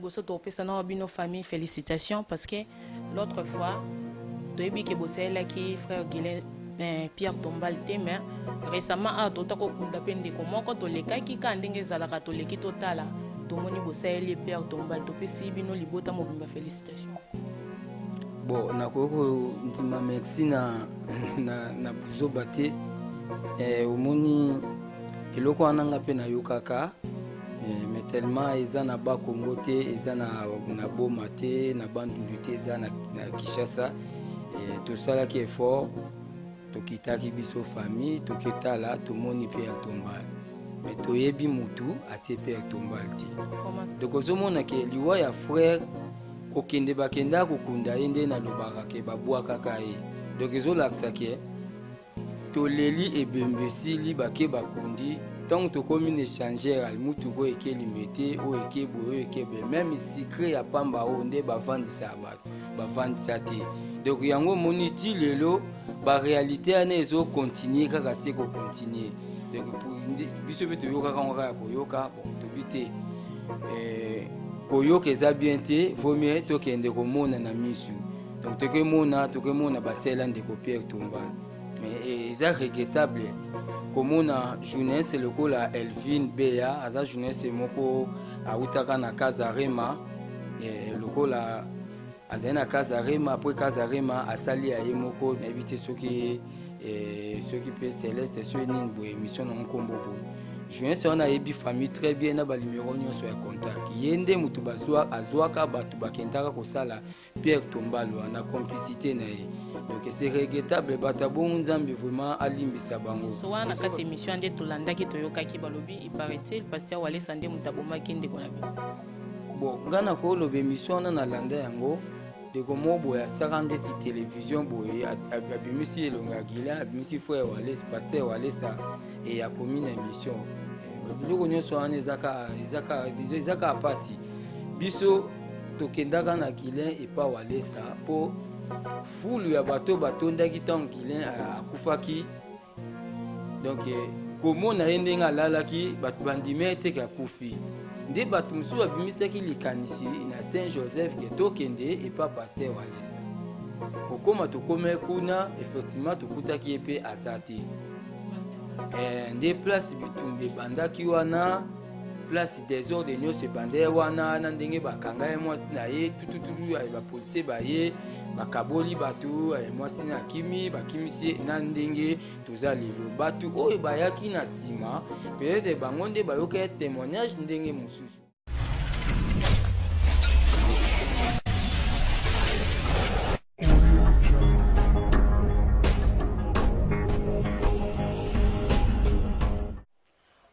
liboso to pesa na bino famille félicitations parce que l'autre fois toyebi ke bosela ki frère Guilin Pierre Tombal te mais récemment a totako kunda pe ndeko moko to lekaki ka ndenge ezalaka to leki totala tomoni bosela Pierre Tombal to pesi bino libota mobimba félicitations. Bon nakoko ndima merci na buzo bate omoni eloko ananga pe na yokaka mais tellement eza na ba Congo te eza na boma te na bandundu te eza na Kinshasa tosalaki effort tokitaki biso famille toketala tomoni Pierre Tombal mais toyebi mutu atie Pierre Tombal te donc ozomona ke liwa ya frère kokende bakenda kokunda ye nde nalobaka ke babwakaka ye donc ezolakisa ke toleli ebembesili bake bakundi donc tokomi na échangeur almutu ko ekeli mete o ekebo o ekebe même secret ya pamba o nde bavandisa bato bavandisa te donc yango moni ti lelo ba réalité ane ezo continuer kaka se ko continuer donc biso beto yoka kanga koyoka bon to bité koyoka eza bien te vaut mieux tokende komona na misu donc tokemona basela ndeko Pierre Tombal mais eza regrettable komona jeunesse lokola Elvin Beya aza jeunesse moko autaka na Kazarema lokola azali na Kazarema après Kazarema asali ya ye moko na éviter soki pe Céleste so nini bo émission na nkombo bo jeunesse on a yebi famille très bien na ba numéro nyonso ya contact yende mutu bazwa azwaka batu bakendaka kosala Pierre Tombal na complicité na ye donc c'est regrettable batabo nzambe vraiment alimbisa bango so wana kati émission ande tolandaki toyokaki balobi il paraît-il pasteur Wale Sande mutaboma kende kona bi bon ngana ko lobe émission na landa yango de komo boya sakande ti télévision boye abimisi elonga Guilin abimisi frère Wale pasteur Wale sa et a komi na émission biloko nyonso wana ezaka pasi biso tokendaka na Guilin epa Wale sa po fulu ya bato batondaki ntango Guilin akufaki donc komona ye ndenge alalaki bato bandime eteke akufi nde bato mosusu babimisaki likanisi na Saint Joseph ke tokende epa paster Wale sa kokoma tokome kuna effectivement tokutaki ye mpe aza te nde place bitumba ebandaki wana place désordre nyonso ebanda wana na ndenge bakanga ye mwasi na ye tutututu bapolisier baye bakaboli bato mwasi na kimi bakimisi na ndenge toza lelo bato oyo bayaki na nsima peut-être bango nde bayoka ye témoignage ndenge mosusu.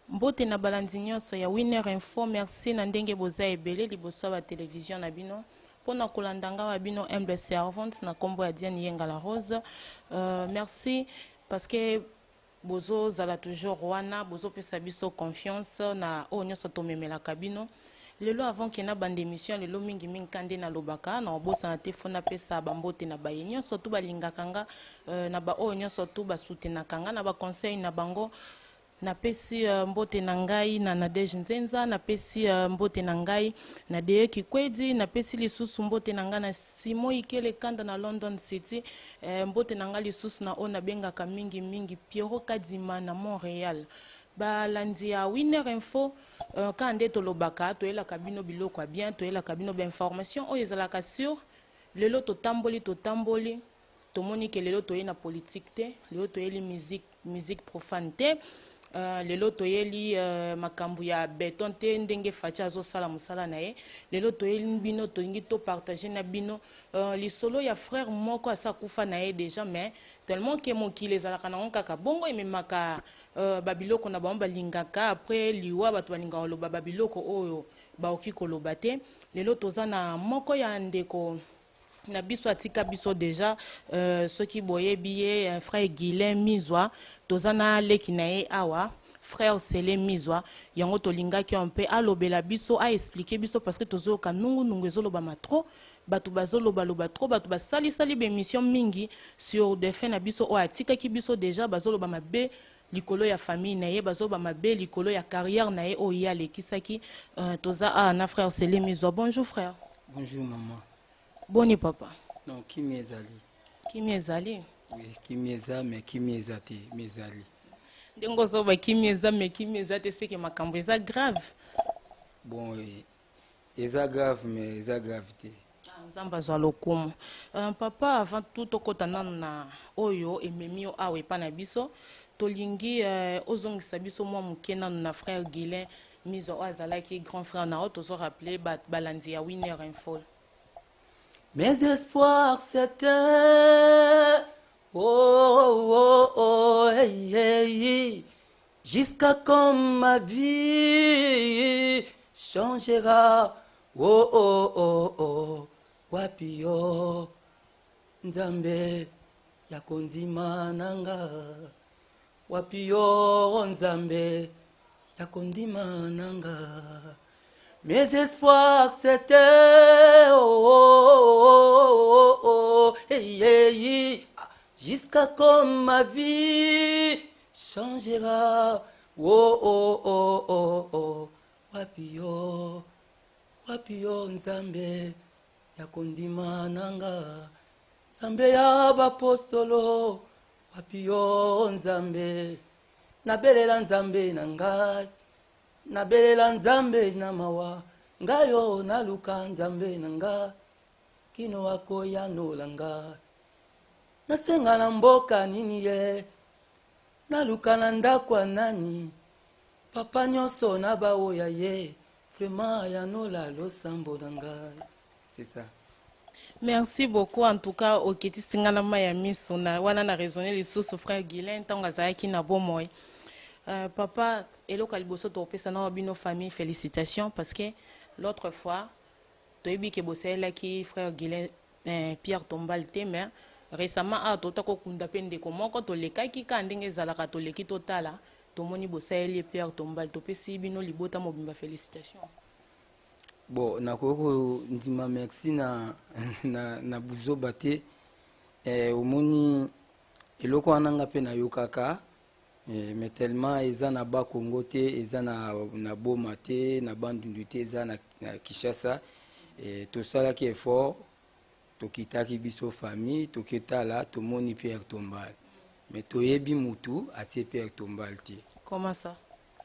Mbote na balandi nyonso ya Winner Info merci na ndenge boza ebele liboso ba télévision na bino pona kolandanga wa bino humble servante na kombo ya Diane Yenga la Rose merci parce que bozo zala toujours wana bozo pesa biso confiance na o nyonso to memela kabino lelo avant que na bande émission lelo mingi kande na lobaka na obosa na telefone pesa bambote na baye nyonso to balingakanga na ba o nyonso to ba soutenakanga na ba conseil na bango na pesi mbote na ngai na Nadege Nzenza na pesi mbote na ngai na Deye Kikwedi na pesi lisusu mbote na ngai na Simo Ikele Kanda na London City mbote na ngai lisusu na ona bengaka mingi Piero Kadima na Montréal balandi ya Winner Info kande tolobaka toyela kabino biloko bien toyela kabino ba information o ezalaka sur lelo totamboli tomoni ke lelo toyena politique te lelo toyeli musique profane te lelo toyeli makambu ya beton te ndenge facha zo sala musala na ye lelo toyeli bino toingi to partager na bino lisolo ya frère moko asa kufa na ye déjà mais tellement que mokili ezalaka na kaka bongo ememaka babiloko na bango balingaka après liwa bato balingaka loba babiloko oyo baoki koloba te lelo toza na moko ya ndeko na biso atika biso déjà soki boyebi ye frère Guilin Mizwa tozana leki na ye awa frère Sele Mizwa yango tolingaki un peu alobela biso a expliquer biso parce que tozoka nungu ezoloba matro batu bazoloba trop batu basali be mission mingi sur des fins na biso o atika ki biso déjà bazoloba mabe likolo ya famille na ye bazoba mabe likolo ya carrière na ye oyo ye alekisaki toza na frère Selemizwa. Bonjour frère. Bonjour maman. Boni papa. Non, kimi ezali. Kimi ezali? Oui, kimi eza mais kimi eza te mezali. Ndenge ozoba kimi eza mais kimi eza te seke makambo eza grave. Bon, eza grave mais eza gravité. Nzamba zwa lokumu. Papa avant tout okota nanu na oyo ememi o awe pa na biso tolingi ozongisa biso mwa muke nanu na frère Guilain Mizo azalaki grand frère na otozo rappeler balandi ya Winner Info. Mes espoirs s'éteignent, oh, oh, oh, hey, hey, jusqu'à quand ma vie changera, oh, oh, oh, oh, wapio, nzambe, yakondima nanga, wapio, nzambe, yakondima nanga. Mes espoirs c'était hey, hey, jusqu'à comme ma vie changera. Oh, oh, oh, oh, oh. Wapio, wapio nzambe yakondima nanga, nzambe ya bapostolo. Wapio nzambe nabelela nzambe nangai, nabelela nzambe na mawa ngayo naluka nzambe nanga kino wako yanolanga nasenga na mboka nini ye naluka na ndakwa nani papa nyonso na baoya ye vraiment yanola losambo nanga. C'est ça. Merci beaucoup en tout cas au kiti singana maya miso na wana na raisonner les sous frère Guilain tanga zaki na bomoy. Papa, Elo Kaliboso Topesa na bino famille, félicitations parce que l'autre fois, tu as dit que bossé là qui frère Guilain Pierre Tombal mais récemment à tota ko kunda pende ko moko to leka ki ka ndenge zala ka to leki totala to moni bossé li Pierre Tombal to pesi bino libota mobimba félicitations. Bon, nakoko ndima merci na buzo bate omoni eloko ananga pe na yokaka. Mais tellement eza na ba Congo te, eza na boma te, na bandundu te, eza na Kinshasa. Tosalaki effort, tokitaki biso famille, toketala, tomoni Pierre Tombal. Mais toyebi mutu atie Pierre Tombal te. Comment ça?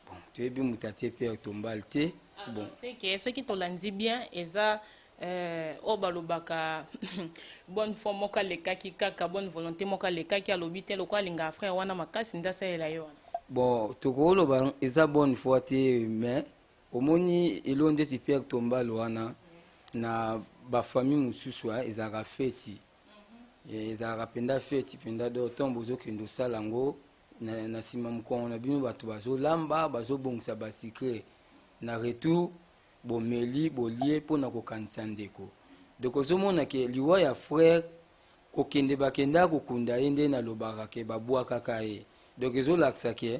Bon, toyebi mutu atie Pierre Tombal te. Bon. C'est que ceux qui t'ont bien, eza obalobaka bonne foi moka leka ki kaka bonne volonté moka leka ki alobite lo kwa linga frère wana makasi ndasa ela yo. Bon, tokoloba eza bonne foi te mais omoni elonde si Pierre Tombal wana na ba famille mususu ezaka feti. Ezaka penda feti penda do tombo zo kendo salango na sima mkongo na bino bato bazo lamba bazo bongisa ba secret na retour bomeli bolie pona kokanisa ndeko donc ozomona ke liwa ya frère kokende bakenda kokunda ye nde nalobaka ke babwakaka ye donc ezolakisa ke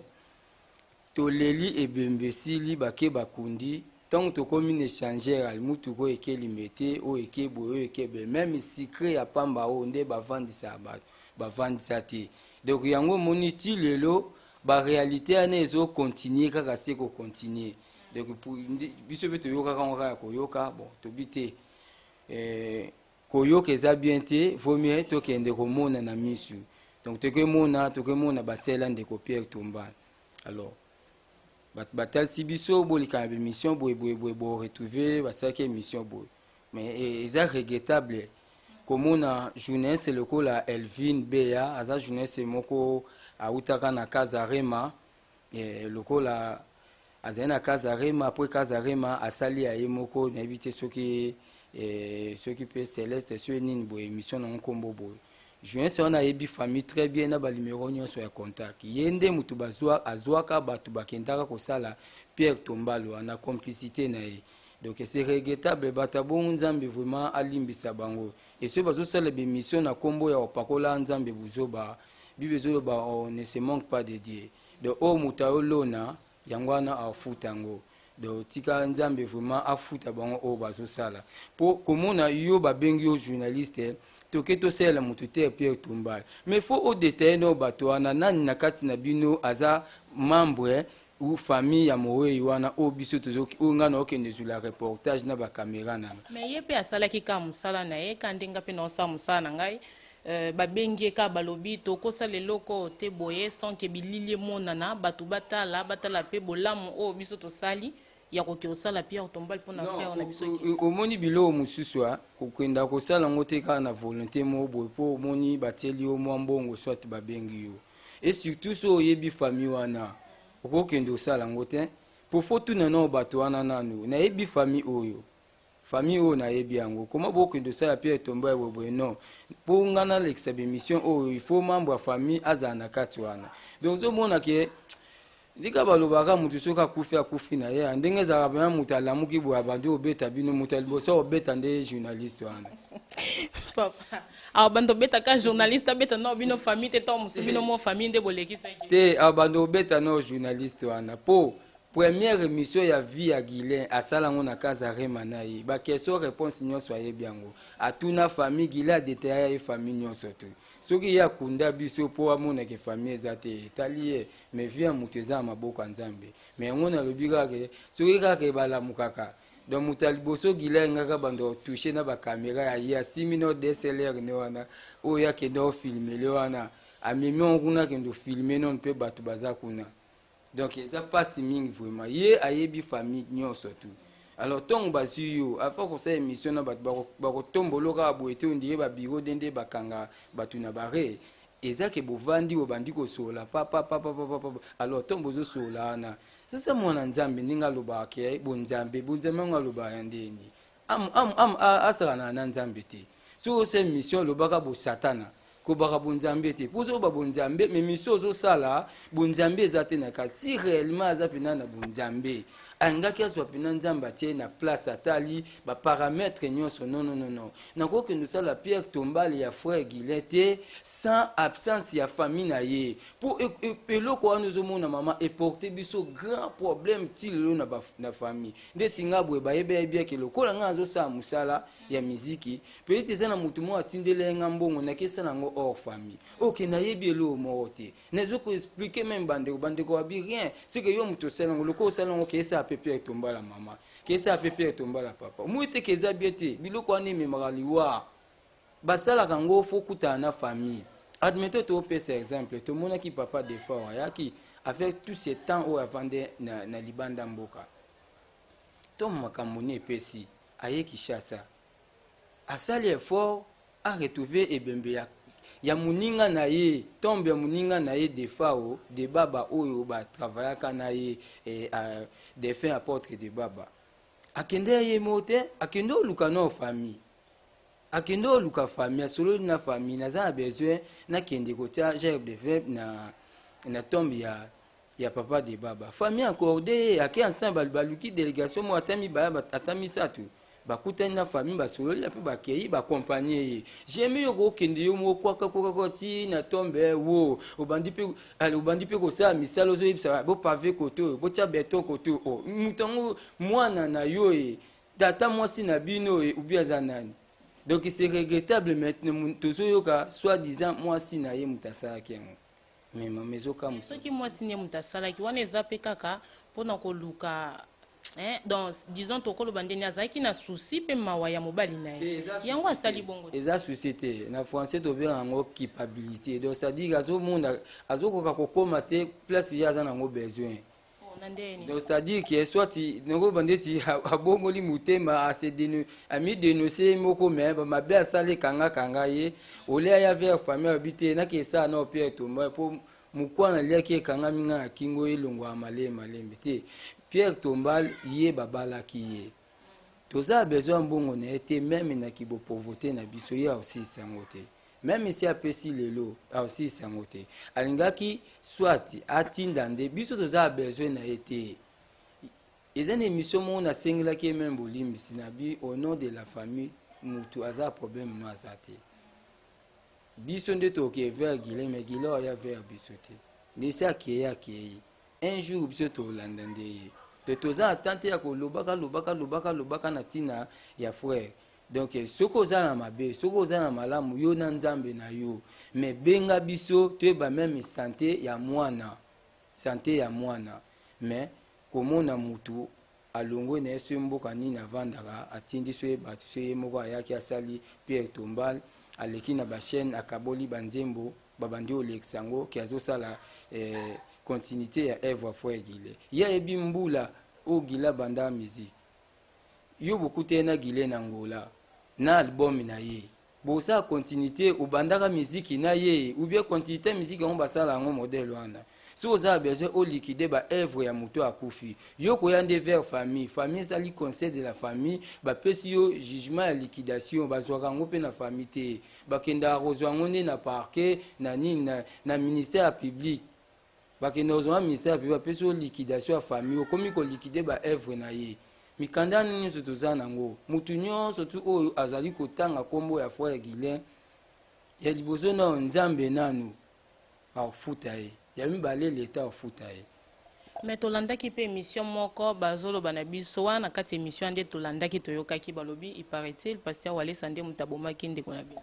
toleli ebembesili bake bakundi ntango tokomi na échangeur mutu ko ekeli mete o ekebo o ekebe même secret ya pamba o nde bavandisa bato bavandisa te donc yango moni ti lelo ba réalité ane ezo continuer kaka se ko continuer. Donc pour biso beto yoka kanga koyoka bon to bité koyoka eza bien te vaut mieux to kende ko mona na misu donc to ke mona basela ndeko Pierre Tombal alors batal si biso bolika be mission bo retrouver basaki mission bo mais eza regrettable komona jeunesse le ko la Elvin Beya aza jeunesse moko autaka na Kazarema le ko la azana Kazarema après Kazarema asali ya yemoko na éviter ce qui peut Céleste sur une émission na nkombo boy juin c'est on a yebi famille très bien na ba numéro nyonso ya contact yende mutu bazwa azwaka batu bakendaka ko sala Pierre Tombal na complicité na ye donc c'est regrettable batabon nzambe vraiment alimbisa bango et ce bazo sala be mission na kombo ya opakola nzambe buzoba bibezo ba on ne se manque pas de Dieu de o mutaolona yangwana afutango de tika nzambe vraiment afuta bango o bazo sala po komona yo babengi yo journaliste toke tosala moto te Pierre Tombal mais faut au détail no bato wana nani na kati na bino aza membre ou famille ya mowe wana o biso tozoki o ngana okende zula reportage na ba caméra na mais ye pe asalaki ka mosala na ye ka ndenga pe na osala mosala na ngai babengi ye ka balobi tokosala eloko te boye sans ke bilili emonana bato batala pe bolamu oyo biso tosali ya koki osala Pierre Tombal mpona frère na biso omoni biloko mosusu kokenda kosala yango te kaka na volonté moko boye mpo omoni batieli yo mwa mbongo soit babengi yo et surtout so oyebi famille wana okokende osala yango te po fo tuna na bato wana nanu nayebi famille oyo nayebi yango koma bokende osala Pierre Tombal boye non mpo nga nalekisa bémission oyo il faut membre ya famille azala na kati wana donc ozomona ke ndika balobaka mutu soki akufi na ye ndenge ezalaka pena mutu alamuki boye abandi obeta bino mutu ya liboso obeta nde journaliste wana papa abandi obeta ka journaliste abeta na bino famille te to mosu bino mo famille nde bolekisaki te abandi obeta na journaliste wana po première émission ya vie ya Guilain asala ngo na Kazarema na ye ba question réponse nyonso ayebi yango atuna famille Guilain adetaye ye famille nyonso to soki ya kunda biso po amona ke famille eza te etali ye mais vie ya moto eza na maboko ya Nzambe mais yango nalobi kaka soki kaka ebalamukaka donc moto ya liboso Guilain ngaka bando touche na bacaméra ya ye asimi no DSLR ne wana oyo akende ofilme le wana amemi on kuna kende ofilme non mpe bato baza kuna donc eza pasi mingi vraiment ye ayebi famille nyonso tu alors ntongo bazwi yo afa kosala émission na bato bakotombola kaka boye te ondire babiro dende bakanga bato na bare eza ke bovandi obandi kosola papa alors ntongo bozosola wana sasa mwana Nzambe ndenge alobaka ke bonzambe ngo alobaka ya ndeni asala na Nzambe te soki osala émission alobaka bosatana kobaka bonzambe te pozo ba bonzambe mais mission ozosala bonzambe eza te na kati si réellement aza pena na bonzambe angaki azwa pena Nzambe atie na place atali baparamètre nyonso non nakoki nosala Pierre Tombal ya frère Guilain te sans absence ya famille na ye po eloko wana ozomona mama eporte biso grand problème ti lelo na famille ndeti nga boye bayebi ke lokola nga azosala mosala ya miziki peut-être eza na motu moko atindeli nga mbongo nakesa nango hors famille ok nayebi eloko moko te nazoki expliquer même bandeko babi rien c'est que yo moto osala ngo lokola osala ngo kesa ape Pierre Tombal la mama kesa ape Pierre Tombal la papa moi te keza bien te biloko wana ememaka liwa basalaka ngo fo kutana na famille admettons topesa exemple tomonaki papa de fois ayaki avec tout ce temps oyo avande na libanda mboka to makambo ne epesi aye Kinshasa asali effort a retrouver ebembe ya muninga na ye tombe ya muninga na ye de fao de baba oyo ba travaillaka na ye de fin apôtre de baba akende ye mote akende oluka na famille akende oluka famille solo na famille naza na besoin na kende kotia gerbe de vin na tombe ya papa de baba famille accordé ake ensemble baluki délégation mo atami ba atami satu bakutani na famille basololi ape bakei bakompanie ye jemi yo kokende yo moko kwaka ti na tombe wo obandi pe kosala misala ozoyebisa bopave kote oyo botia beton kote oyo mutango mwana na yo tata mwasi na bino ubi aza nani donc c'est regrettable maintenant tozoyoka soi-disant mwasi na ye mutu asalaki yango mais ezokamusa soki mwasi ne mutu asalaki wana eza pe kaka mpona koluka donc disons tokoloba ndeni azalaki na souci pe mawa ya mobali na ye yango asali bongo eza souci te na français tobenga yango culpabilité donc c'est-à-dire azomona azokoka kokoma te place ye aza nango besoin donc c'est-à-dire que soit nakoba ndeti abongoli motema ami dénoncer moko me bamabe asali kanga ye olia ya vers famille abi te naki esala na Pierre Tombal po mokwana liaki ekangami nga na kingo elongwa malembe te Pierre Tombal ye babalaki ye toza besoin mbongo na ye te meme na kibo pauvreté na biso ye aussi sango te même si apesi lelo aussi sango te alingaki soit atinda nde biso toza besoin na ye te eza na émission moko nasengelaki ye meme bolimbisi na bi au nom de la famille mutu aza problème mo aza te biso nde toke vers Guilain mais Guilain oya vers biso te ndesi akeye un jour biso tolanda nde ye toza atante ya kolobaka na ntina ya frère donc soki oza na mabe soki oza na malamu yo na nzambe na yo mais benga biso toyeba meme santé ya mwana mais komona mutu alongwe na ye so ye mboka nini avandaka atindi so ye bato so ye moko ayaki asali Pierre Tombal aleki na bachaîne akaboli banzembo babandi olekisa yango ki azosala continuité ya Ève Frère Guilé ye ayebi mbula oyo Gila banda musique yo bokute na Guilé na Ngola na album na ye bosa continuité obandaka musique na ye ou bien continuité musique yango basala yango modèle wana so oza besoin o liquider ba œuvre ya moto akufi yo koya nde vers famille ezali conseil de la famille bapesi yo jugement ya liquidation bazwaka yango mpe na famille te bakendaka kozwa yango nde na parquet na nini na ministère public bakenda kozwa ministère public bapesi yo liquidation ya famille okomi koliquide ba œuvre na ye mikanda nyonso toza nango mutu nyonso tu oyo azali kotanga kombo ya Frère Guilin ya liboso na nzambe nanu afuta ye ya mibale leta afuta ye mais tolandaki pe émission moko bazoloba na biso wana na kati émission nde tolandaki toyokaki balobi il paraît-il pasteur Wallace nde mutabomaki ndeko na bino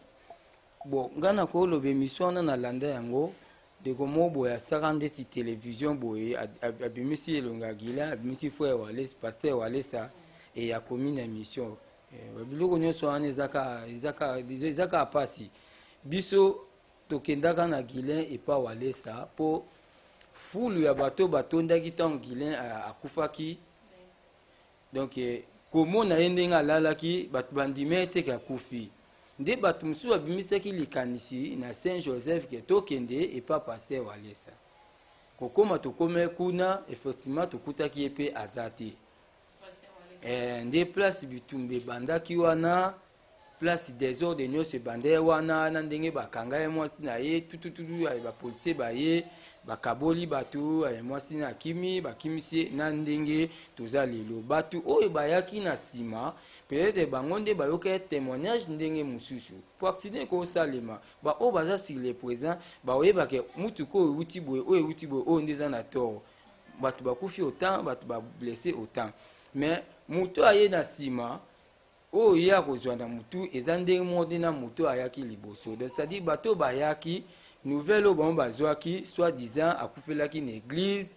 bon ngana ko lobe émission na nalanda yango ndeko mobo ya saka ndeti télévision boye abimisi elonga Gila abimisi Frère Wallace pasteur Wallace et ya commune émission biloko nyonso wana ezaka apasi biso tokendaka na Guilin epa Wallace po fulu ya bato batondaki ntango Guilin akufaki donc komona ye ndenge alalaki bato bandima eteke akufi nde bato mosusu babimisaki likanisi na Saint Joseph ke tokende epa pasteur Wallace kokoma tokome kuna effectivement tokutaki ye mpe aza te nde place bitumba ebandaki wana place désordre nyonso ebanda wana na ndenge bakanga ye mwasi na ye tutututu aye bapolisier baye bakaboli bato aye mwasi na akimi bakimisi na ndenge toza lelo bato oyo bayaki na nsima peut-être bango nde bayoka témoignage ndenge mosusu po accident ekosalema baoyo baza sur le présent baoyebake mutuka oyo euti boye oyo euti boye oyo nde eza na tort bato bakufi autant bato bablesse autant mais moto aye na nsima oyo ye akozwa na mutu eza ndenge moko na moto ayaki liboso c'est-à-dire bato bayaki nouvelle oyo bango bazwaki soit disant akufelaki na église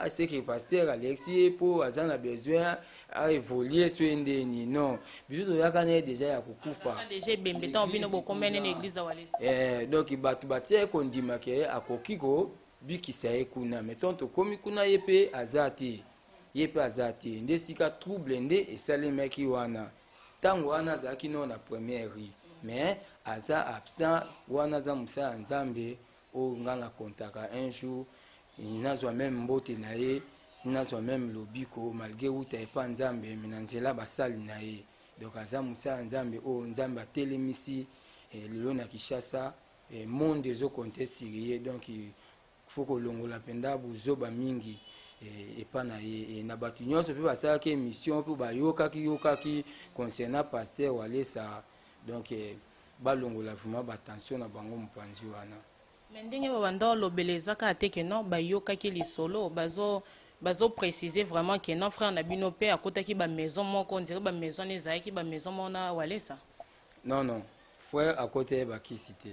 c'est que pasteur Alexis po aza na besoin aévoluer so endeni non biso toyaka na ye déjà ya kokufa donc bato batie kondimaka akoki kobikisa ye kuna meton tokomi kuna ye mpe aza te nde sika trouble nde esalemaki wana ntango wana azalaki no na première rue mais aza absent wana aza mosala ya nzambe oyo nga na kontaka un jour nazwa meme mbote na ye nazwa meme lobiko malgré uta epa nzambe me na nzela basali na ye donc aza mosala ya nzambe oyo nzambe atelemisi lelo na Kinshasa monde ezokonte siri ye donc faut kolongola mpenza buzoba mingi epa na ye na bato nyonso mpe basalaki émission mpe bayokaki concernant pasteur Wallace donc balongola vraiment batension na bango mopanzi wana mais ndenge babanda olobela ezaka te ke non bayokaki lisolo bazo préciser vraiment que non frère na bino mpe akotaki bamaison moko ondire bamaison ne ezalaki bamaison moko na Wallace non frère akote bakisi te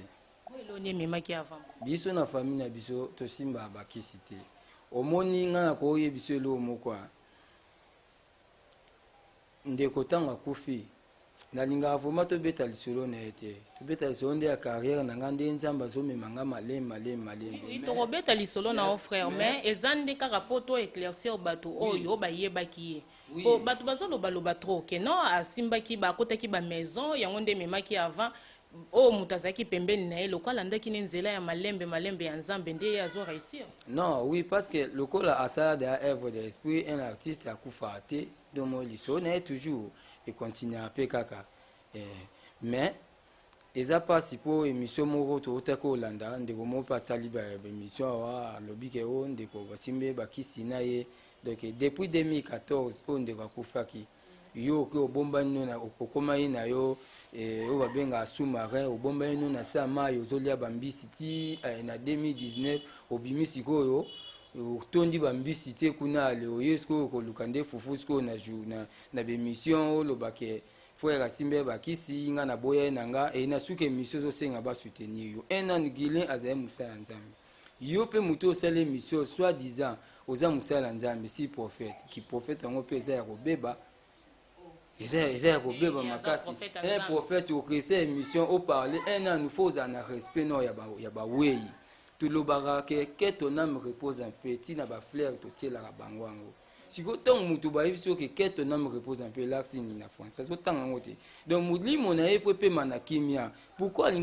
eloni ememaki avant biso na famille na biso tosimba bakisi te omoni nga na koyebisa eloko moko ndeko ntango akufi nalingaka vraimen tobeta lisolo na ye te tobeta lisolo nde ya carrière na nga nde nzambe azomema nga malembe tokobeta lisolo na o frère mais eza nde kaka po to éclaircir bato oyo bayebaki ye po bato bazolobaloba trop ke non asimbaki bakotaki bamaison yango nde ememaki avant oyo moto azalaki pembeni na ye lokola alandaki ne nzela ya malembe ya nzambe nde ye azo réussir non oui parce que lokola asala de œuvre de l'esprit un artiste akufaka te domo lisolo na ye toujours ekontinua mpe kaka mais eza mpasi mpo émission moko tootaki olanda ndeko moko mpe asali baémission awa alobi ke oyo ndeko basimbe bakisi na ye donc depuis 2014 oyo ndeko akufaki yo oke obombani no okomai na yo oyo babengaka sous-marin obombani no na sa mai ozolia bambisi ti na 2019 obimi sikoyo otondi bambisi te kuna ale oye sikoyo koluka nde fufu sikoyo na bémission olobake frère asimbe bakisi nga na boya na nga e na suka émission zosenga ba soutenir yo un an Guilain azali musala nzambe yo pe muto osala émission soit disant oza musala nzambe si prophète ki prophète yango pe eza ya kobeba eza ya kobeba makasi un prophète okresa émission oparle un an nous faut en respect no ya bawei tulobaka ke ton âme repose en paix tina bafleur totielaka bango yango siko ntango mutu bayebi soki ke ton âme repose en paix laksini na france azotanga yango te donc molimo na ye fo epema na kimia pourquoi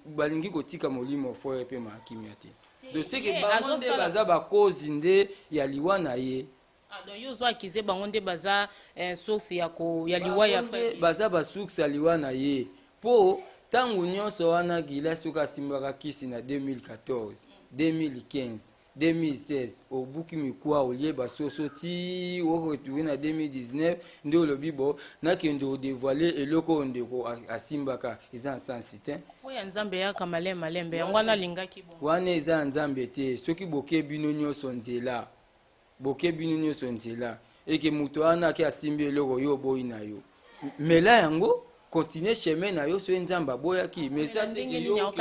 balingi kotika molimo fo epema na kimia te donc seke bango nde baza bakozi nde ya liwa na ye donc yo zo akize bango nde baza source ya liwa ya frère baza basource ya liwa na ye po tangu nyonso wana Guilain soki asimbaka kisi na 2014 2015 2016 obuki mikwa olieba soso ti oretrouve na 2019 nde olobi bo nakende odévoile eloko ndeko asimbaka eza nsansi te oya nzambe yaka malembe yango wana alingaki bongo wana eza nzambe te soki boke bino nyonso nzela eke moto wana ake asimbi eloko yo oboyi na yo mela yango continue chemin na yo so nzambe aboyaki mesa teke yo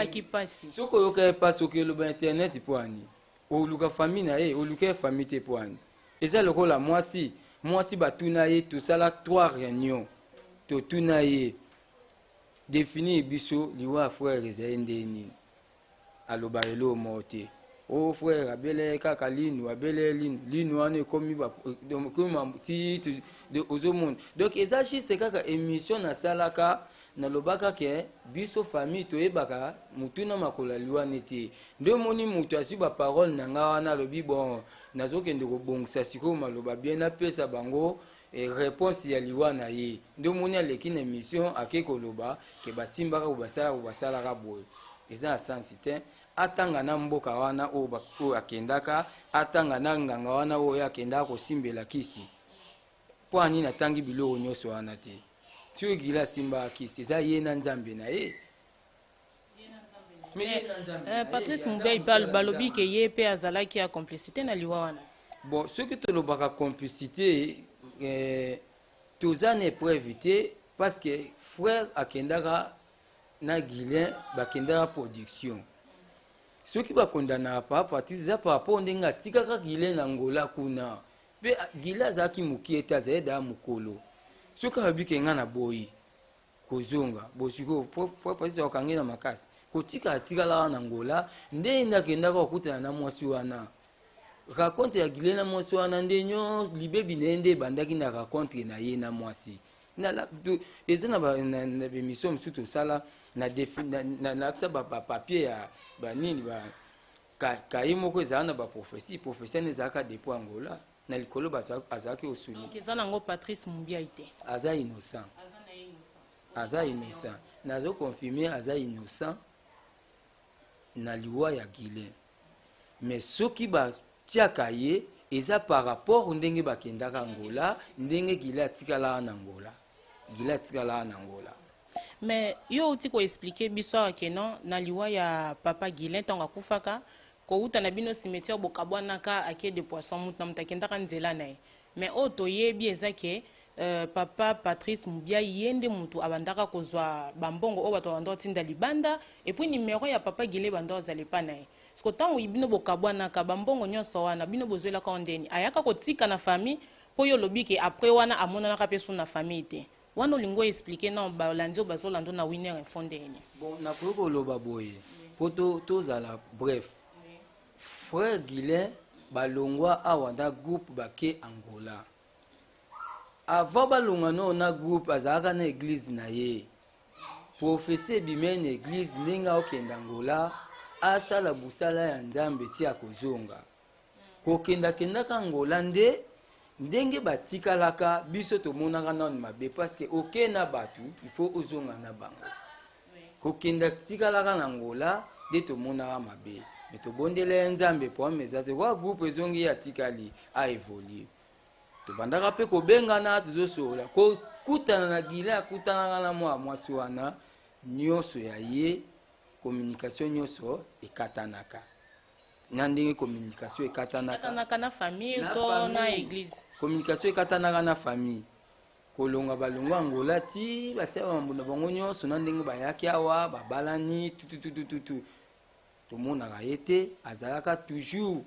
soki oyoka epasi oki eloba internet po ani oluka famille na ye oluka famille te po ani eza lokola mwasi batuna ye tosala 3 réunion totuna ye définir biso liwa frère ezali nde nini aloba elo mo te o frère abele kaka linu abele linu wana ekomi ozomona donc eza juste kaka émission nasalaka nalobaka ke biso famille toyebaka mutuna makolo liwa nete nde moni mutu asi baparole na nga wana alobi bon nazokende kobongisa sikoyo maloba bien apesa bango réponse ya liwa na ye nde moni aleki na émission ake koloba ke basimbaka basalaka boye eza na sansi te atanga na mboka wana oyo akendaka atanga na nganga wana oyo akendaka kosimbela kisi po ani natangi biloko nyonso wana te soki Guilain asimbaka kisi eza ye na nzambe na ye Patrice Moubiayi balobi ke ye mpe azalaki ya complicité na liwa wana bon soki tolobaka complicité toza na épreuve te parce que frère akendaka na Guilain bakendaka production soki bakondanaka pa Patrice eza par rapport ndenge atikaka Guilain na ngola kuna mpe Guilain azalaki mokie ete azali daa mokolo soki abike nga na boyi kozonga bosiko frère Patrice akokangi na makasi kotika atikalaka na ngola nde ndakendaka kokutana na mwasi wana raconte ya Guilain na mwasi wana nde nyonso libebi na ye nde ebandaki na raconte na ye na mwasi eza na bémission mosusu tosala nakisa bapapier ya banini kaye moko ezala na baprophétie ane ezalaka depo angola na likolo azalaki osuni eza nango Patrice Moubiayi te aza innocent nazoconfirme aza innocent na liwa ya Guilain mais soki batiaka ye eza par rapport ndenge bakendaka angola ndenge Guilain atikalaka na angola mais yo uti koexplike biso awa keno na liwa ya papa Guilain ntango akufaka kouta na bino cimetière bokabwanaka ake de poisson mutu na mutu akendaka nzela na ye mais oyo toyebi eza ke papa Patrice Moubiayi ye nde mutu abandaka kozwa bambongo oyo bato babanda kotinda libanda epuis nimero ya papa Guilain banda kozala epa na ye siko ntango bino bokabwanaka bambongo nyonso wana bino bozwelaka o ndeni ayaka kotika na famille mpo yo olobi ke apres wana amonanaka mpe so na famille te wana olingi oexplike na balandi oyo bazolanda na Winner Info ndeni bon nakoki koloba boye mpo tozala bref frère Guilain balongwa awa na groupe bake angola avant balongwa na groupe azalaka na église na ye professeur ebimai na église ndenge akokenda angola asala busala ya nzambe ti akozonga kokendakendaka angola ndenge batikalaka biso tomonaka nano mabe parce que oke na bato il faut ozonga na bango kokenda tikalaka na angola nde tomonaka mabe me tobondela ya nzambe poame eza te kwa groupe ezongi atikali aévolue tobandaka mpe kobengana tozosola kokutana na Guilain akutanaka na mwasi wana nyonso ya ye communication nyonso ekatanaka na ndenge communication ekatanaka na famille to na église communication ekatanaka na famille kolonga balongo Angola ti basala bambuna bango nyonso na ndenge bayaki awa babalani tututututu tomonaka ye te azalaka toujours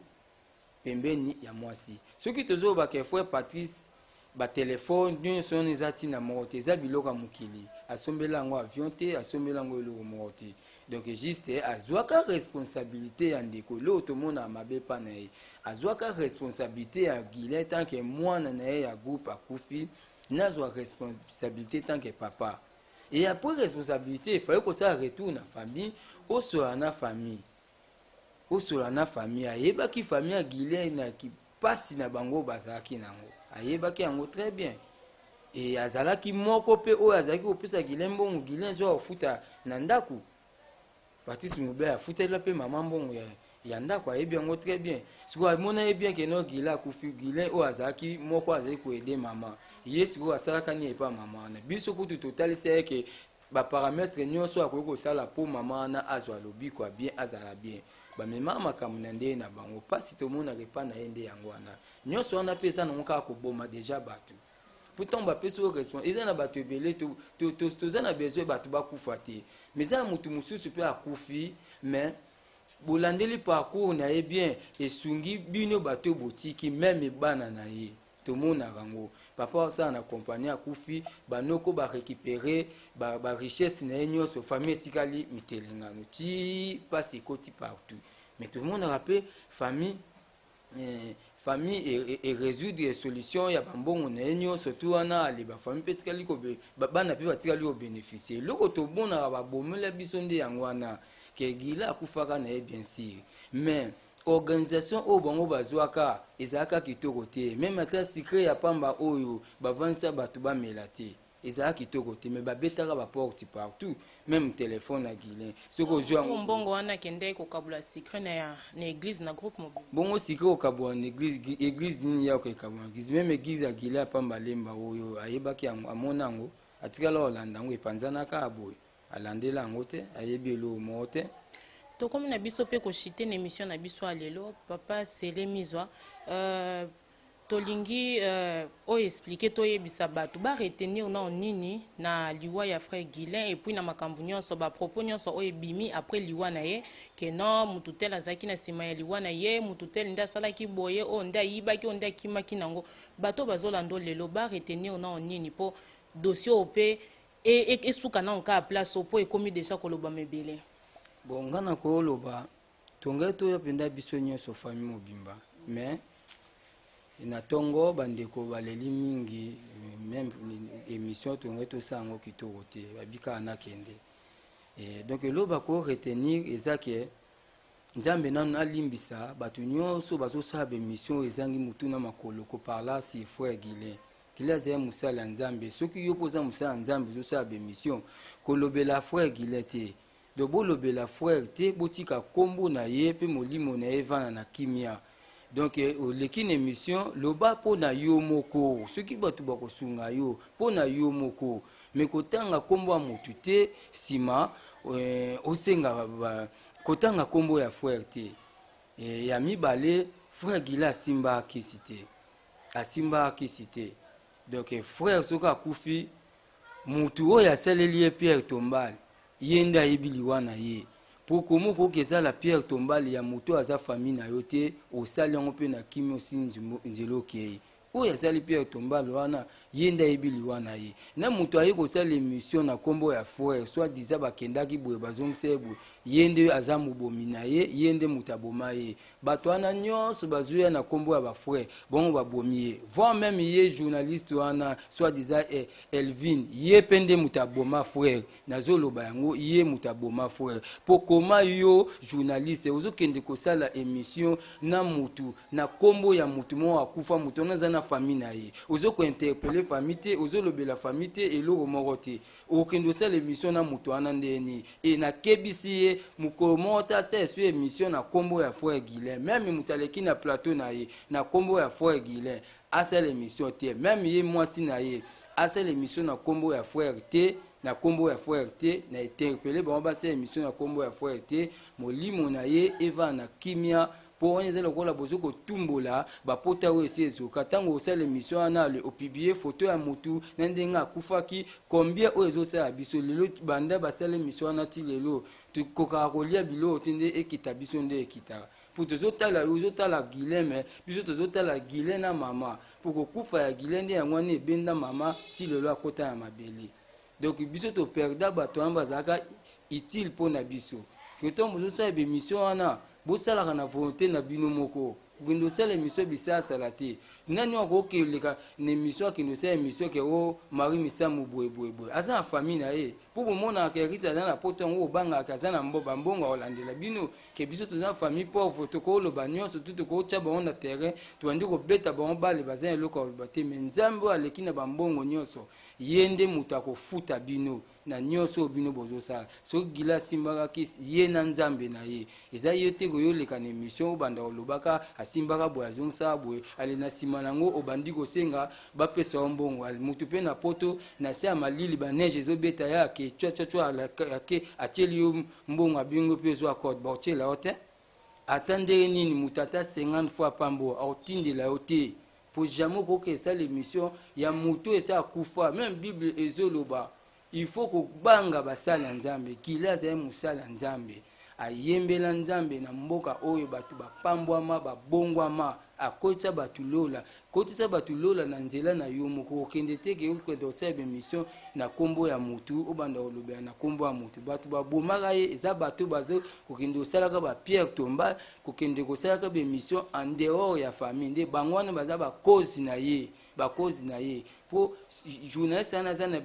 pembeni ya mwasi soki tozobaka frère Patrice batelefone nyonso wana eza ntina moko te eza biloko ya mokili asombela yango avion te asombela yango eloko moko te donc juste azwaka responsabilité ya ndeko lelo tomona mabe pa na ye azwaka responsabilité ya Guilin tant que mwana na ye ya groupe akufi nazwa responsabilité tant que papa et après responsabilité il fallait que ça retourne na famille osola na famille ayebaki famille ya Guilin na kipasi na bango bazalaki nango ayebaki yango très bien et azalaki moko pe oyo azalaki kopesa Guilin mbongo Guilin zo afuta na ndako Patrice Mubé afutela pe mama mbongo ya ndako ayebi yango très bien siko amona ye bien que no Guilin akufi Guilin oyo azalaki moko azali koede mama ye siko asalaka ni epa mama wana biso kutu totalisa ye ke baparametre nyonso akoki kosala po mama wana azwa lobiko ya bien azala bien bamema makambo na nde na bango mpasi tomonaka epa na ye nde yango wana nyonso wana mpe eza nango kaka koboma deja bato pourtant bapesi oyo responsable eza na bato ebele toza na besoin bato bakufa te mais eza na motu mosusu mpe akufi mais bolandeli parcours na ye bien esungi bino bato botiki meme bana na ye tomonaka yango papa osala na kompani akufi banoko barécupere richesse na ye nyonso famille etikali mitelengano ti mpasi ekoti partout mais tomonaka mpe famille résoudre solution ya bambongo na ye nyonso tu wana aleba famille mpe etikali bana mpe batikali kobénéficie eloko tomonaka babomela biso nde yango wana ke Guilin akufaka na ye bien sûr mais organisation oyo bango bazwaka ezalaka kitoko te même ata secret ya pamba oyo bavandisa bato bamela te ezalaka kitoko te mais babetaka baporte partout même téléphone na Guilin soki ozwa mbongo wana kende kokabula secret na église na groupe mobile bongo secret okabula na église nini ya kokabula na église même église ya Guilin ya pamba lemba oyo ayebaki yango amona yango atikala olanda yango epanzanaka aboye alandela yango te ayebi eloko moko te tokomi na biso pe koshite na émission na biso alelo papa Sele Mizwa tolingi oyo expliquer toyebisa bato ba retenir na nini na liwa ya frère Guilin et puis na makambo nyonso ba propos nyonso oyo bimi après liwa na ye ke non mutu tel azaki na sima ya liwa na ye mutu tel nda salaki boye o nda yibaki o nda kimaki nango bato bazolando lelo ba retenir na nini po dossier ope et suka na onka place opo ekomi déjà koloba mebele. Bon, ngana koloba tonga to penda biso nyonso famille mobimba mais na tongo bandeko baleli mingi même émission tonga to sango kitoko te babika na kende et donc loba ko retenir ezake nzambe nanu alimbisa bato nyonso bazosala émission ezangi mutuna makolo ko parla si frère Guilin Guilin azaya musala nzambe soki yo poza musala nzambe zosala émission kolobela frère Guilin te de bolobela frère te botika kombo na ye pe molimo na evana na kimia donc oleki na émission loba po na yo moko soki bato bakosunga yo po na yo moko mais kotanga kombo ya motu te sima osenga kotanga kombo ya frère te ya mibale frère Guilin asimba akisi te donc frère soki akufi mutu oyo asaleli ye Pierre Tombali yenda ayebi liwa na ye po komo koki ezala Pierre Tombali ya moto aza famille na yo te osali yango mpe na kimi osi nzela okei oyo azali Pierre Tombali wana yenda ayebi liwa na ye na moto aye kosala émission na kombo ya frère soit diza bakendaki boye bazongisa ye boye yende aza mobomi na ye yende moto aboma ye bato wana nyonso bazoya na kombo ya bafrère bongo babomi ye voire même ye journaliste wana soit diza Elvin ye mpe nde moto aboma frère nazoloba yango ye moto aboma frère po koma yo journaliste ozokende kosala émission na motu na kombo ya motu moko akufa moto wana aza na famille na ye ozoko interpeller famille te ozolobela famille te eloko moko te okende osala émission na moto wana ndeni e na kebisi ye mokolo moko te asala so émission na kombo ya frère Guilin même moto aleki na plateau na ye na kombo ya frère Guilin asala émission te même ye mwasi na ye asala émission na kombo ya frère te na kombo ya frère te na interpeller bango basala émission na kombo ya frère te molimo na ye eva na kimia pour on est lokola bozo ko tumbola ba pota o esi ezoka tango osala émission wana le opublier photo ya mutu na ndenga akufaki combien o ezosala biso lelo banda basala émission wana ti lelo tukoka kolia bilo tende ekita biso nde ekitaka pour tozotala Guilhem biso tozotala Guilhem na mama pour kokufa ya Guilhem nde yango wana ebenda mama ti lelo akota ya mabele donc biso toperda bato wana bazalaka utile mpo na biso keton bozosala bémission wana bosalaka na volonté na bino moko kokende osala émission bisasala te nani wakokeleka na émission akende osala émission ke o mari misamu boyeboyeboye aza na famille na ye mpo bomonaka erite aza na poto yango obangaka aza na bambongo akolandela bino ke biso toza na famille pauvre tokoloba nyonso tu tokotya bango na terrain tobandi kobeta bango bale baza na eloko aloba te me nzambe oyo aleki na bambongo nyonso ye nde moto akofuta bino na nyonso bino bozosala soki gila asimbaka ye na nzambe na ye eza ye te koyoleka na émission obanda kolobaka asimbaka boye azongisaka boye ale na nsima nango obandi kosenga bapesa yo mbongo motu mpe na poto na se ya malili baneige ezobeta ye ake cwacwacwa ake atieli yo mbongo abingo mpe ezo akorde baotiela yo te ata ndenge nini moto ata 50 fois pambo aotindela yo te po jamais okoki esala émission ya moto esa akufa même bible ezoloba il faut kobanga basala nzambe kila azali mosala nzambe ayembela nzambe na mboka oyo bato bapambwama babongwama akotisa bato lola kotisa bato lola na nzela na yo moko okende te ke okende osala bémission na nkombo ya motu obanda kolobela na nkombo ya motu bato babomaka ye eza bato bazo kokende osalaka bapierre tombal kokende kosalaka bémission en dehors ya famille nde bango wana baza bakozi na ye mpo journaliste wana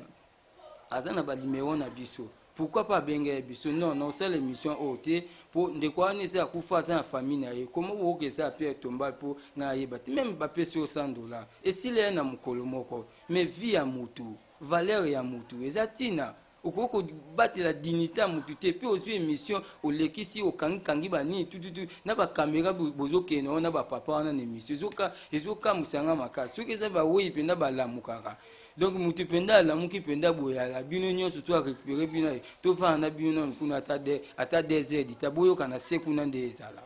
aza na balimero na biso pourquoi pas benga biso non osala émission oyo te mpo ndeko wana esi akufa aza na famille na ye komo okoki eza Pierre Tombal mpo ngai ayeba te meme bapesi yo $100 esila ye na mokolo moko mais vie ya mutu valeur ya mutu eza ntina okoki kobatela dignité ya mutu te mpe ozwi émission olekisi okangikangi banini tututu na bakamera bozokende wana na bapapa wana na émission ezokamwisanga makasi soki eza baweyi mpenza balamukaka donc mutu penda alamuki penda boyala bino nyonso to arécupéré bino tovanda na bino nanu kuna ata 2 heures dita boyoka na se kuna nde ezala.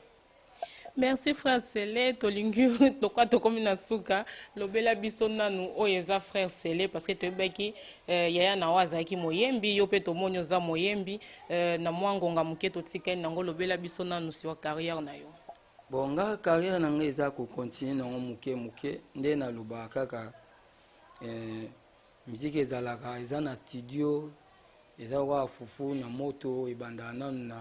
Merci frère Sele tolingi tokwa tokomi na suka lobela biso nanu oyo eza frère Sele parce que toyebaki yaya na wazaki moyembi yo pe tomoni oza moyembi na mwangonga moke totikani nango lobela biso nanu si wa carrière na yo. Bon nga carrière na nga eza ko continuer nango moke nde na loba kaka musique ezalaka eza na studio eza wa fufu na moto ebanda nanu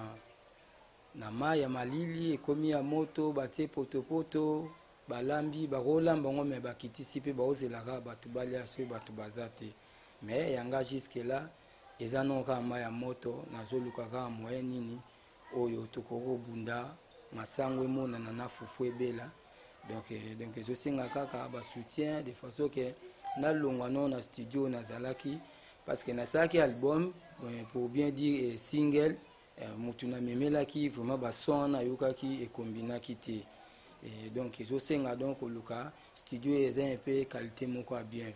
na mai ya malili ekomi ya moto batie potopoto balambi bakolamba ngo me bakitisi mpe baozelaka bato balia soki bato baza te me yanga jusque là eza noka mai ya moto nazolukaka moyen nini oyo tokokobunda masango emonana na fufu ebela donc ezosenga kaka basoutien de façon ke nalongwa no na studio nazalaki parce que nasalaki album pour bien dire single mutu namemelaki vraiment bason nayokaki ekombinaki te donc ezosenga donc koluka studio eza mpe qualité moko ya bien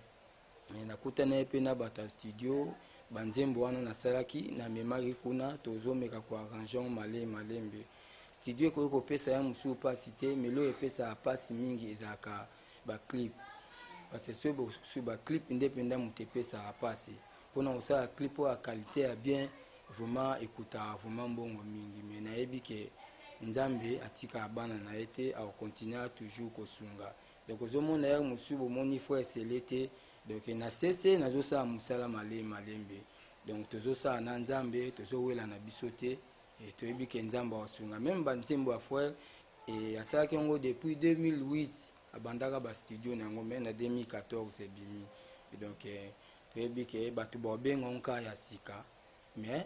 nakutana mpe na bato ya studio banzembo wana nasalaki namemaki kuna tozomeka koarrange malembe studio ekoki kopesa ya mosusu mpasi te melo epesaka mpasi mingi ezalaka baclip parce que sur baclip nde mpenza moto epesaka mpasi mpona kosala clip oyo ya qualité ya bien vraiment ekutaka vraiment mbongo mingi me nayebi ke nzambe atikaka bana na ye te akokontinue toujours kosunga donc ozomona yere mosusu bomoni frère Sele te donc na sese nazosala mosala malembe donc tozosala na nzambe tozowela na biso te toyebi ke nzambe akosunga même banzembo ya frère asalaki yango depuis 2008 abandaka bastudio na yango me na 2014 ebimi donc toyebi ke bato baobenga nka ya sika mais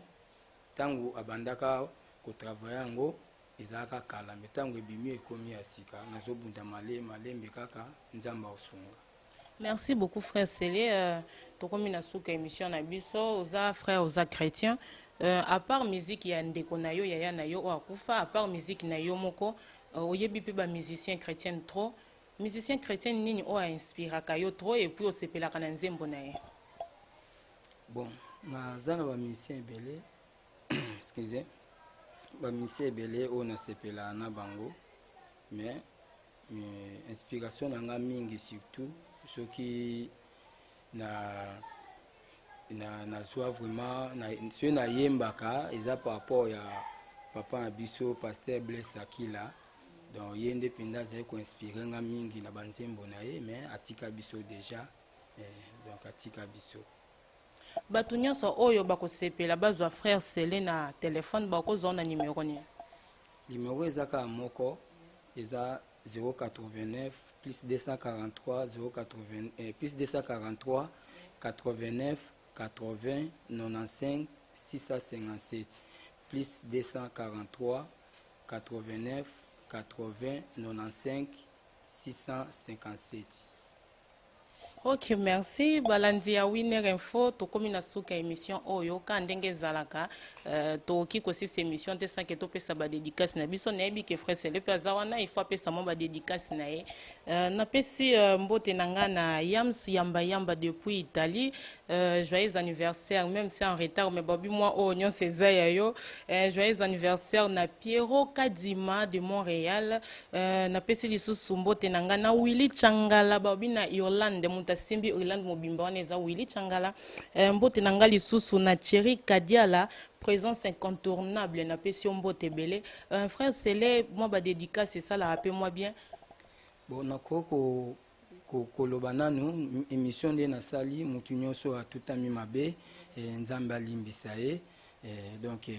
ntango abandaka kotravaille yango ezalaka kala me ntango ebimi ekomi ya sika nazobunda malembe kaka nzambe akosunga. Merci beaucoup frère Sele tokomi na suka émission na biso oza frère oza chrétien à part musique ya ndeko na yo yaya na yo akufa à part musique na yo moko oyebi pe ba musicien chrétien trop musicien chrétien nini o inspiraka yo trop et puis osepelaka na nzembo na ye. Bon naza na ba musicien ebele excusez ba musicien ebele o nasepela na bango mais inspiration nanga mingi surtout ce qui na soit vraiment ce na yembaka eza par rapport ya papa na biso pasteur Blaise Akila. Donc yende pinda za ko inspirer nga mingi na banzembo na ye, mais atika biso déjà donc atika biso bato nyonso oyo bakosepela bazwa frère Sele na téléphone bakozwa na numéro ni numéro ezaka moko eza 089 plus 243 080 plus 243 89 80 95 657 plus 243 89 80 95 657. Ok, merci. Balandi ya Winner Info, to komi na suka émission oyo ka ndenge zalaka to ki ko sisi émission te sa ke to pesa ba dédicace na biso na yebi ke frère Sele pe azawana il faut pesa mo ba dédicace na ye. Na pesi mbote nanga na Yams Yamba depuis Italie. Joyeux anniversaire, même si en retard mais babi moi o nyon César yo. Joyeux anniversaire na Piero Kadima de Montréal. Na pesi lisusu mbote nanga na Willy Changala babi na Irlande Simbi Irlande mobimba waneza Willy Changala mbote nanga lisusu na Thierry Kadiala, présence incontournable na pession mbote belé. Frère Sele moi ba dédicace c'est ça la rappelle moi bien. Bon nakoko koloba nanu émission de na sali mutu nyonso atutami mabe nzamba limbisa ye donc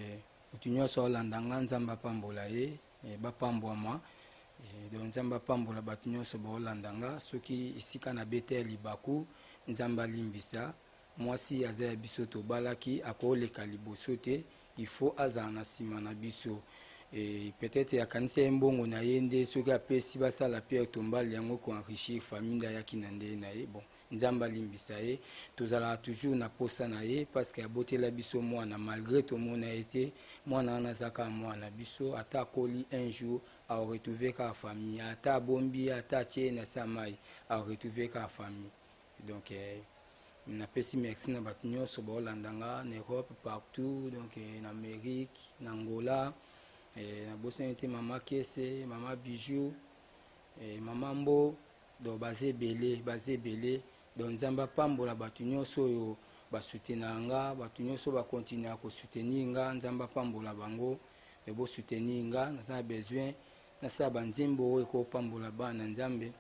mutu nyonso olandanga nzamba pambola ye bapambwama. Donc nzamba pambola bato nyonso baolandanga soki esika na bete libaku nzamba limbisa mwasi aza ya biso tobalaki akoleka liboso te il faut azala na nsima na biso peut-être akanisi ye mbongo na ye nde soki apesi basala pierre tombali yango koenrichir famille nde ayaki na nde na ye. Bon nzamba limbisa ye tozalaka toujours na posa na ye parce que abotela biso mwana malgré tomona ye te mwana wana azaka mwana biso ata akoli un jour a retrouver ka famille ata bombi ata tie na samai a retrouver ka famille. Donc na pesi merci na bato nyonso baolandanga na Europe partout, donc en Amérique na Angola na bosani te mama Kese mama Bijou mama Mbo do baze belé donc nzamba pambola bato nyonso oyo basoutenanga bato nyonso bakontinue ko soutenir nga nzamba pambola bango bo soutenir nga na besoin na sa banzembo eko pambola bana nzambe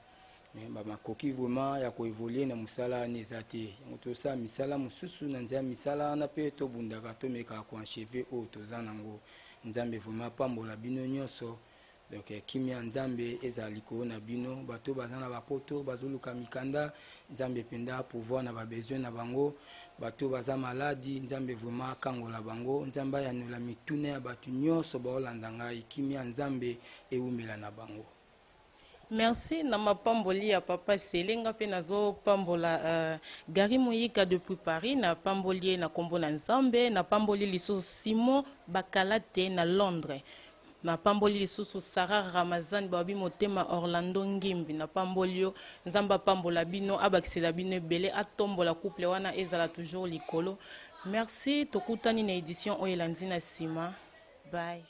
ba makoki vraiment ya ko évoluer na musala nezate moto sa misala mususu na nzambe misala na pe to bundaka to meka ko enchever o to zanango nzambe vraiment pambola bino nyonso. Donc kimia nzambe ezali ko na bino bato bazana bapoto bazoluka mikanda nzambe penda pouvoir na ba besoin na bango bato baza maladi nzambe vraiment kangola bango nzamba ya nula mitune ya bato nyonso baolandanga kimia nzambe eumela na bango. Merci na mapamboli ya papa Selenga pe nazo pambola Gary Mouyika depuis Paris na pamboli na kombo na nzambe na pamboli liso Simon Bakalate na Londres. Na pamboli lisusu Sarah Ramazan babi motema Orlando Ngimbi na pambolio nzamba pambola bino abakisela bino ebele atombola couple wana ezala toujours likolo. Merci tokutani na édition oyelandi na sima. Bye.